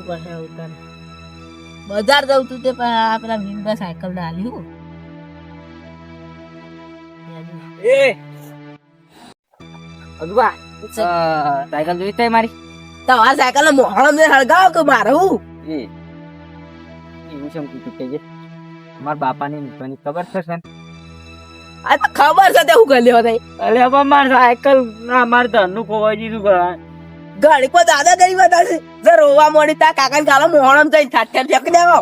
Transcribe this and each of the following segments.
કરવું પડશે ઉતાર બજાર જવું તું તે પેલા મીનબા સાયકલ ને આલ્યું એ અગવા સાયકલ જોઈ તે મારી તો આ સાયકલ ને મોહળમ ને હળગાવ કે મારું એ એવું છે કીધું કે મારા બાપાની નીકળવાની ખબર છે સન આ તો ખબર છે તે હું ગલ્યો થઈ અલે હવે માર સાયકલ ના માર ધનનું ખોવાઈ દીધું ઘણા ઘડી કો દાદાગીરી બતાડશે જો રોવા મોડી તા કાકા ને કાલો મોહળમ જઈને ઠાઠ્યા ફેંકી દેવો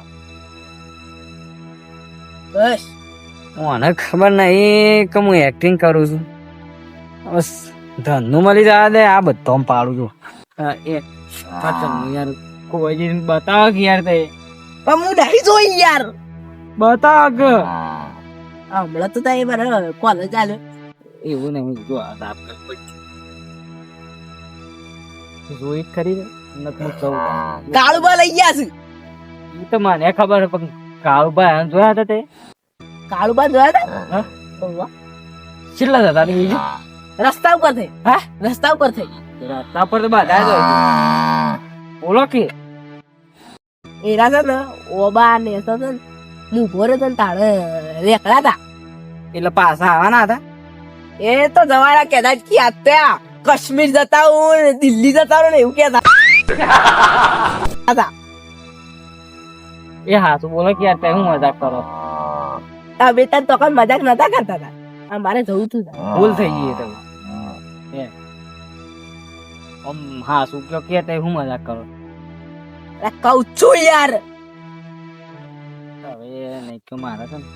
બસ મને ખબર નહીં કે હું એક્ટિંગ કરું છું બસ ધનનું મળી જાય દે આ બધો પાડું છું એ યાર ખોવાઈ દીધું બતાવો કે યાર તે પણ હું નહીં જોઈ યાર બતાવો કે હમણાં તો તારી મારે કોલેજ ચાલ્યો એવું નહીં જો જોઈ ખરી નથી કહું કાળુબા લઈ ગયા છે એ તો મને ખબર પણ કાળુભાઈ જોયા હતા તે કાળુબા જોયા હતા કેટલા હતા તારી રસ્તા ઉપર થઈ હા રસ્તા ઉપર થઈ રસ્તા પર તો બધા જ ઓળો કે એરા છે ને ઓબા ને તો છે ને હું ભોરે તો તાળે રેકડા હતા એટલે પાછા આવવાના હતા એ તો જવાના કેતા જ કે ત્યાં કાશ્મીર જતા હું દિલ્હી જતા રહું ને એવું કેતા એ હા તું બોલો કે યાર તે હું મજાક કરો તા બેટા તો કઈ મજાક નતા કરતા હતા આ મારે જવું તું ભૂલ થઈ ગઈ તો હા શું કયો કે તે હું મજાક કરો કઉ છું યાર હવે નહીં કે મારે છે ને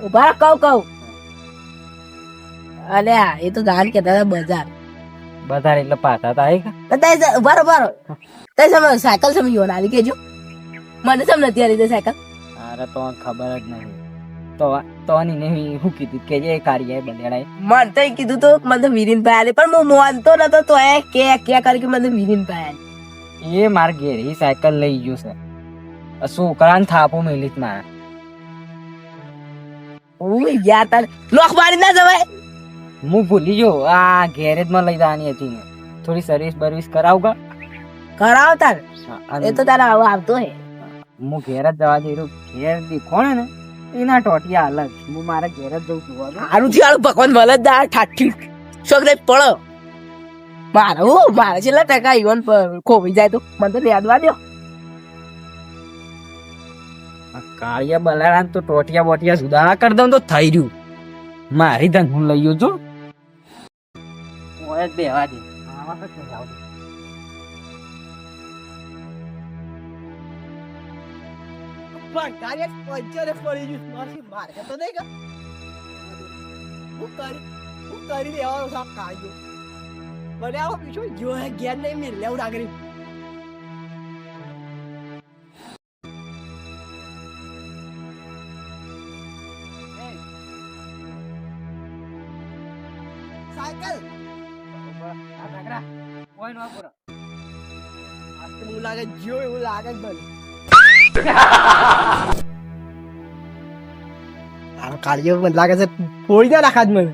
ઉભા કઉ અલે એ તો ગાન કેતા હતા બજાર બધા એટલે પાછા હતા ઉભા તે સમય સાયકલ સમય યોન આવી કેજો મને સમ નથી આ રીતે સાયકલ અરે તો ખબર જ નહીં તો ને હું કીધું કે જે કાર્ય બનેડાય મન તો કીધું તો મને વિરીન ભાઈ પણ હું માનતો નતો તો એ કે કરી કે મને વિરીન ભાઈ એ માર ઘેરી સાયકલ લઈ ગયો છે છોકરાને થાપો મેલી મારે ઓય યાર તાર લોક મારી ના જવાય હું ભૂલી ગયો આ ગેરેજ માં લઈ જવાની હતી ને થોડી સર્વિસ કરાવું કરાવ તાર એ તો તારા આવો આવતો હે હું ઘેર જ જવા જઈ રહ્યો ઘેર દીખો ને એના ટોટિયા અલગ હું મારા ઘેર જ જઉં છું હારું થી હારું ભગવાન ભલે દા ઠાઠી છોકરે પડો મારે છેલ્લા ટકા ઈવન ખોવાઈ જાય તો મને તો યાદ વાળ્યો કાળિયા બલાડા તો ટોટિયા બોટિયા સુધારા કરી દઉં તો થઈ રહ્યું મારી ધન હું લઈ ગયો છું બેવા દે કાળીઓ મને લાગે છે ફોડી ના નાખા જ મને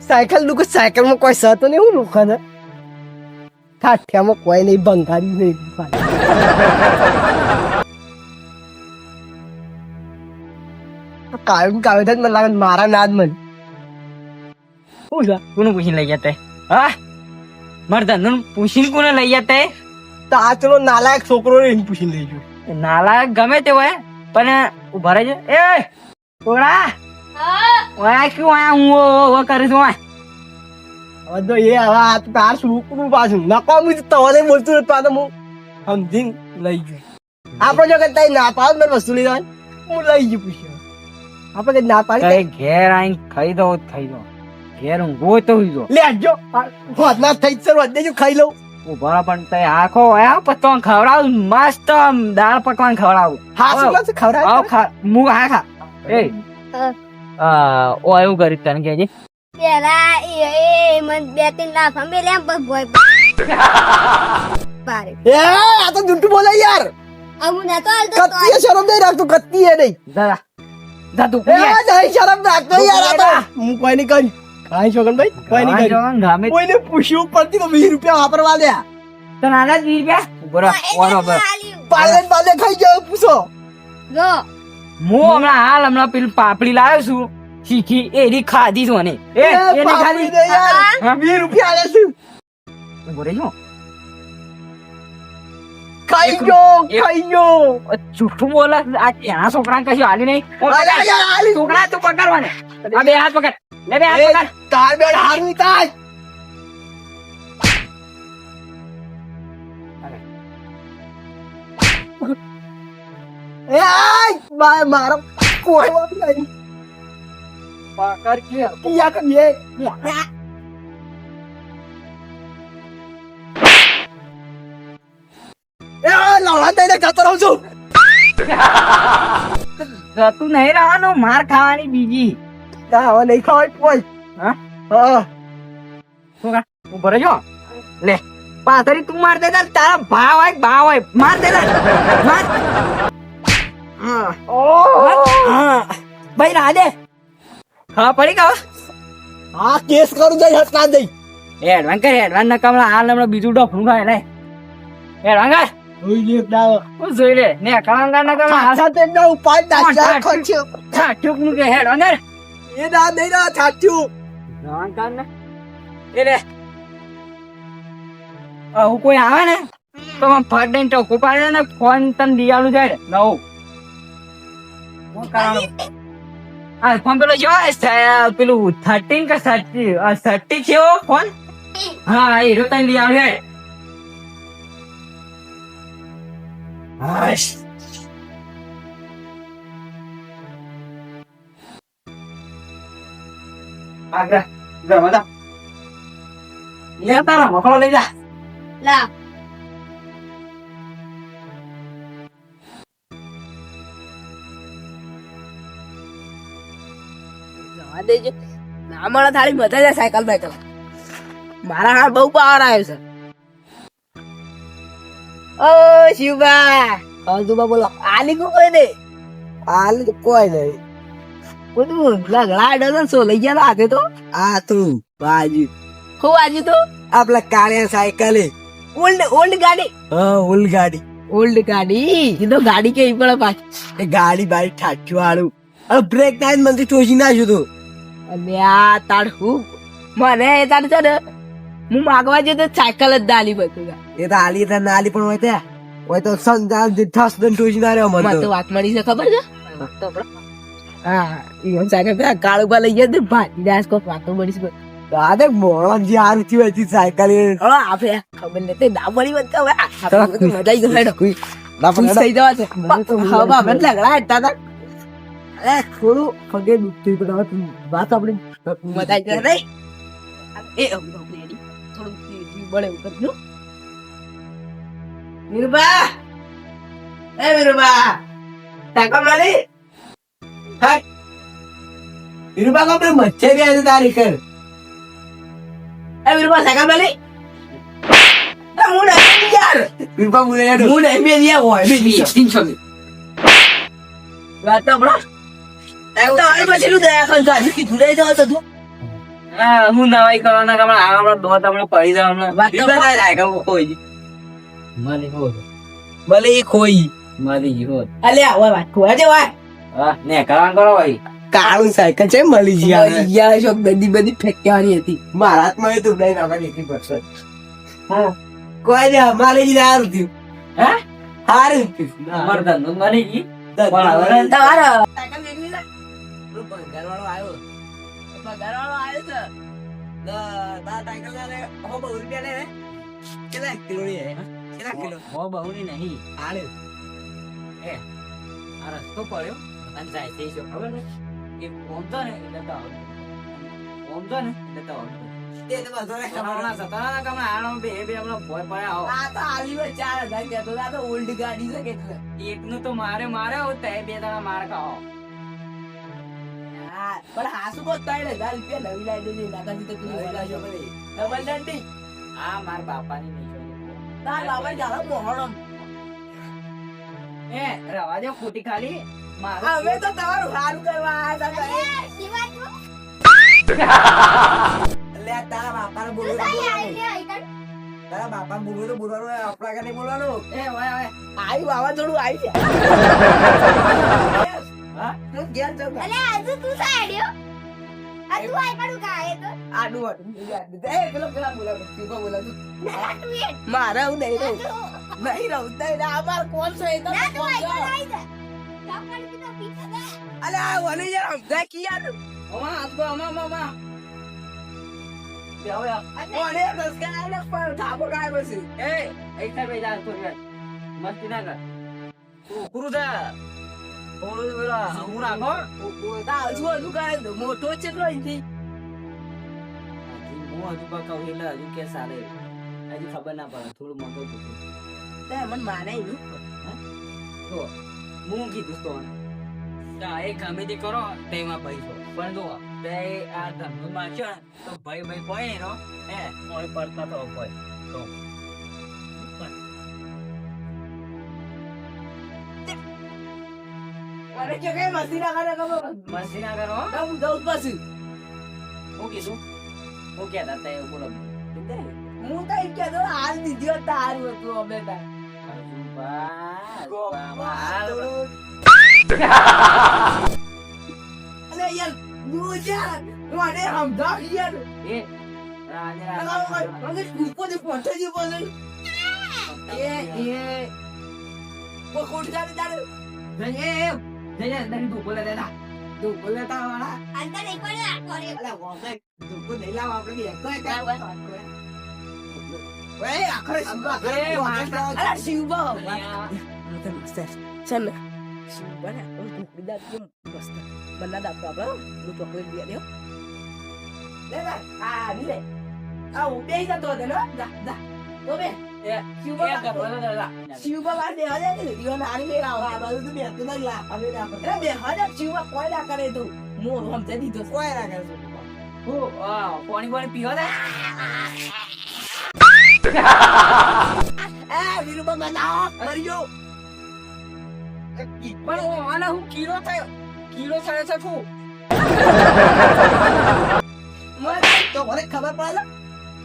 સાયકલ નું સાયકલ માં કોઈ સતો નહીં હું રોકા ને ઠાઠિયામાં કોઈ નહીં બંગાળી નહીં કાળું કાવે થાય મને લાગે મારા નાદ મને કોને પૂછીને લઈ જતા હા મારા ધન પૂછીને કોને લઈ જતા તો આ ચલો નાલાયક છોકરો ને પૂછીને લઈ ગયો નાલાયક ગમે તે હોય પણ ઉભા રહેજો એ ઓળા ઓયા ક્યું આયા હું કરે છું હવે તો એ હવે આ તાર છોકરું પાછું નકામું તો હવે બોલતું નતું આ તો હું સમજીને લઈ ગયો આપણે જો કઈ ના પાડ મેં વસ્તુ લઈ જાય હું લઈ ગયું પૂછ્યો આપણે કઈ ના પાડી ઘેર આવીને ખાઈ દો ઘેર ઊંઘો તો હુઈ દો લેજો હોત ના થઈ સર વધે જો ખાઈ લઉં ઉભા પણ તે આખો આયા પતો ખવડાવ મસ્ત દાળ પકવાન ખવડાવું હા શું ખવડાવ હું ખા એ ઓ એવું કરી તને કેજે પેલા એ મન બે ત્રણ ના ફામે લેમ પર ભોય પારે એ આ તો જુઠ્ઠું બોલે યાર અમુ ના તો કત્તી શરમ નહીં રાખતો કત્તી એ નહીં જરા જા તું એ નહીં શરમ રાખતો યાર આ તો. હું કોઈ નહીં કરી કાંઈ છોકનભાઈ કોઈ નહીં કરી ગામે કોઈને પૂછ્યું પડતી તો 20 રૂપિયા વાપરવા દે તો નાના 20 રૂપિયા બરોબર પાલે પાલે ખાઈ જાવ પૂછો જો હું હમણાં પેલું પાપડી લાવ્યો છું શીખી એરી ખાધી છું અને એ પાપડી દે યાર હા? 20 રૂપિયા આલે છે ઉભો રહેજો. ખાઈ ગયો જૂઠું બોલે આ એના છોકરાને કશું હાલી નહીં અરે યાર આલી છોકરા તું પકડવાને આ બે હાથ પકડ લે બે હાથ એ પકડ તાર બેડ હારું તાજ એ આય મારો કોઈ વાત નહીં પકડ કે કિયા કરીએ એ લાવડા દઈને જતો રહું છું તું નહીં રહેવાનું માર ખાવાની બીજી ના હવે નહીં ખાવાય કોઈ હા હા છોકરા ઉભો રહેજો લે પાથરી તું માર દે તારા ભાવ હોય માર દે માર ઓ ભાઈ ના દે હા પડી ગયો હા કેસ કરું જઈ હટ ના દઈ એડવાન્સ ના કમલા હાલ હમણાં બીજું ડોફનું ખાય લે એડવાન્સ ઓય દાવ હું જોઈ લે ને કળંગા ના કમલા હાલ આસા તે ના ઉપાય દાચા ખર્ચ્યો છાટ્યું નું કે એડવાન્સ એ ના દઈ ના છાટ્યું એ લે હું કોઈ આવે ને તો મને ફટ દઈને ટોકું પાડે ને ફોન તને દિયાલું જાય નવું શું કરવાનું હા ફોન પેલો જો પેલું 13 કે 30 છે ફોન હા એ રો તને દિયાલું જાય હાશ આગળ ગરમા લે તારા મકડો લઈ જા લા જવા દેજો ના મળે થાળી મજા જાય સાયકલ બાયકલ મારા હાથ બહુ પાવર આવ્યો છે ઓ શિવબા હજુબા બોલો આલી કો કોઈ નહીં આલી કોઈ નહીં બધું લગડા ડઝન સો લઈ ગયા હાથે તો આ તું બાજુ હું આજુ તો આપલા કાળિયા સાયકલ ઓલ્ડ ગાડી હા ઓલ ગાડી ઓલ્ડ ગાડી એ તો ગાડી કે પડે પાછી એ ગાડી બારી ઠાઠ્યું વાળું અરે બ્રેક ટાઈમ મને ટોચી નાખ્યું તું અને આ તાર હું મને એ તાર છે ને હું માગવા જતો સાયકલ જ દાલી બધું એ તો આલી તો નાલી પણ હોય ત્યાં હોય તો સંજાલ ઠસ દન ટોચી ના રહ્યો મને મને તો તો વાત મળી છે ખબર છે હા ઈવન સાયકલ પેલા કાળું બા લઈ ગયા તો ભાજી દાસ કો વાતો મળી છે દાદા મોળા જે આ રૂચી હોય છે સાયકલ એ હવે આપણે ખબર નથી ના મળી બતા હવે આપણે બધું મજા આવી ગઈ હેડો ખુશ થઈ જવા છે મને તો હવે આપણે લગડા હેડતા હતા અરે થોડું પગે દુખતું પણ હવે તું વાત આપણી મજા આવી ગઈ નહીં એ થોડું બળે ઉપર જો વીરબા એ વીરબા ટાકા મારી હા વિરુબા આપણે મચ્છે બી આજે તારી કર એ વીરબા ટાકા મારી એ હું નહીં યાર વિરુબા બોલે યાર હું નહીં બે દિયા હોય બે 300 વાત તો બડા તો આ પછી નું દયા ખલ જા કી ધુરાઈ જાવ તો તું હા હું નવાઈ કરવાના કમલા આ હમણાં દોત હમણાં પડી જાવ હમણાં વાત તો વિરુબા કાંઈ લાગે કોઈ મારી હોત ભલે એ ખોઈ મારી હોત અલે આવા વાત કોવા જે વાય હા ને કરવાનું કરો ભાઈ કાળું સાયકલ છે મળી જી આવે યાર શોક બધી બધી ફેંકવાની હતી મારા હાથમાં એ તું લઈને આપણે 80% હા કોઈ ને અમારે જ હારું થયું હે હારું થયું મરદન નું મરી ગઈ પણ હવે તમારો સાયકલ વેચવી લે પગારવાળો આવ્યો પગારવાળો આવ્યો છે સાયકલ લે હો બહુ રૂપિયા લે કેટલા કિલો ની હે કેટલા કિલો હો બહુની નહીં આલે આ રસ્તો પડ્યો અને જાય તે શું ખબર ને એ ઓમતો ને એટલે તો ઓમતો ને એટલે તો તે તો બધો ને હમણાં સતાના કામ આનો બે હમણાં ભોય પડ્યા આવો આ તો આલી વે 4000 કહેતો આ તો ઓલ્ડ ગાડી છે એટલે એકનું તો મારે તે બે દાડા માર ખાઓ હા પણ હાસુ કો 3000 રૂપિયા નવી લાવી દેજે નાકાજી તો પેલી વાલા જો ભલે ડબલ ડંડી આ માર બાપાની નહીં તાર બાપા જાળો મોહરમ એ રવા દો ખોટી ખાલી મારું અમે તો તમારું સારું કરવા આવ્યા હતા એ, શિવા તું લે તારા બાપાને તું બોલવું સાઈ આવી લે આઈકન તારા બાપા બોલવું તો બોલવાનું હોય, આપણા ઘરે નહીં બોલવાનું. એ ઓય ઓય આવ્યું વાવાઝોડું આવી છે હા હું ઘેર જાઉં અલે આજુ તું સાઈ આડ્યો આ તું આઈકન કા આયે તો આડું વાટું પેલા બોલાવ તું બોલાવ ના તું એ મારે હું નહીં રહું તું નહીં રહું નહીં રહું. અમાર કોણ છે એ તો ના તું કોણ છે? આઈકન આઈ જા કાપડ કી તો પીછે દે અલે આ વળી યાર સમજાય કે યાર ઓમાં હાથ બા ઓમાં બે હવે કોણે સંસ્કાર આલે પણ થાપો કાય પછી એ એકતા બે જા તો મસ્તી ના કર કુકરું છે થોડું પેલા હું રાખો તા હજુ હજુ કાય મોટો છે તો અહીંથી હું હજુ કહું એટલે હજુ કે સારે હજી ખબર ના પડે થોડું મગજ દુખે તે મન માને ઈ તો હું કીધું તો એ ગમે તે કરો તેમાં પૈસો પણ જો તે આ ધંધો મારશો ને તો ભાઈ કોઈ એનો કોઈ પડતા તો કોઈ તો અરે કે કઈ મસ્તી ના કરે ખબર મસ્તી ના કરો હો. હું જાઉં પછી હું કીધું હું કહેતા તા એવું બોલો હું તો એમ કહેતો હાલ દીધી હોત તો હારું હતું અમે તાર અરે યાર નું યાર મને સમજાવ યાર મને કૂપો de પોતે જ બોલે એ કો કોટ જાને તારે તું બોલે દેના તું બોલે તા વાળા અંદર એક વાર આ કરે અલા વોસે તું કો નહીં લાવ આપણે એક તો એક વે આખરે અલા શિવબા ચલ શિવબા ને કુકડી દા કેમ મસ્ત બના દા તો આપણે હું ચોકલેટ દે દે લે આ ની લે આ ઉડે જતો દે નો જા જા તો બે શિવબા વાત દે હલે ઈવન આની મે આવ આ બાજુ તો બે તો ના લા અમે ના કરે બે હલે શિવબા કોઈ ના કરે તો મો હમ તે દીધો કોઈ ના કરે પાણી પીવો દે વિરુબા બનાવો મરિયો પણ આને હું કીડો થયો છે ફૂ મને તો મને ખબર પડે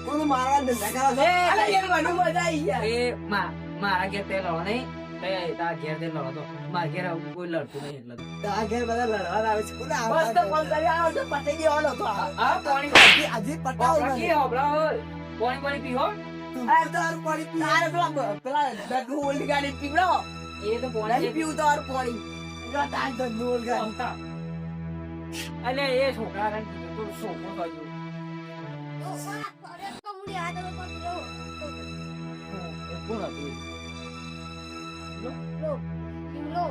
કોણ મારા ધંધા કરો છો? અલા યાર મને મજા આવી યાર એ મારા ઘેર તે લડો નહીં તારા ઘેર તે લડો તો મારા ઘેર કોઈ લડતું નહીં એટલે તારા ઘેર બધા લડવા આવે છે. કોને આવા મસ્ત ફોન કરી આવો તો પટે દેવાનો તો આ પાણી આજે પટાવો મને. પાણી પીવો આ તો આર પાણી પી આર પેલા દગુ ઓલી ગાડી પીવડો એ તો નહીં પાણી પીવું તો આર પાણી જો તાર તો નોલ ગાડી. અને એ છોકરા તો સોકો કર્યું ઓ આ કરે તો મુડી આ તો કોણ લો કોણ હતું લો લો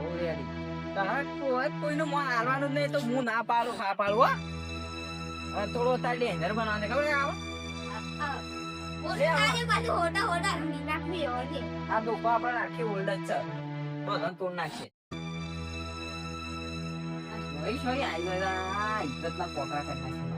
ઓરેડી તારા કોઈનું મન હાલવાનું જ નહીં તો હું ના પાડું હા પાડું હો અને થોડો તાર ડેન્જર બનાવને ખબર આવે ઓરે બાજુ હોટા નાખવી હોજે આ ડોકો આપણે આખી ઓલ્ડ જ છે બધન તોડ નાખશે સોરી આવી ગયા ઇજ્જતના પોકરા કરી નાખશે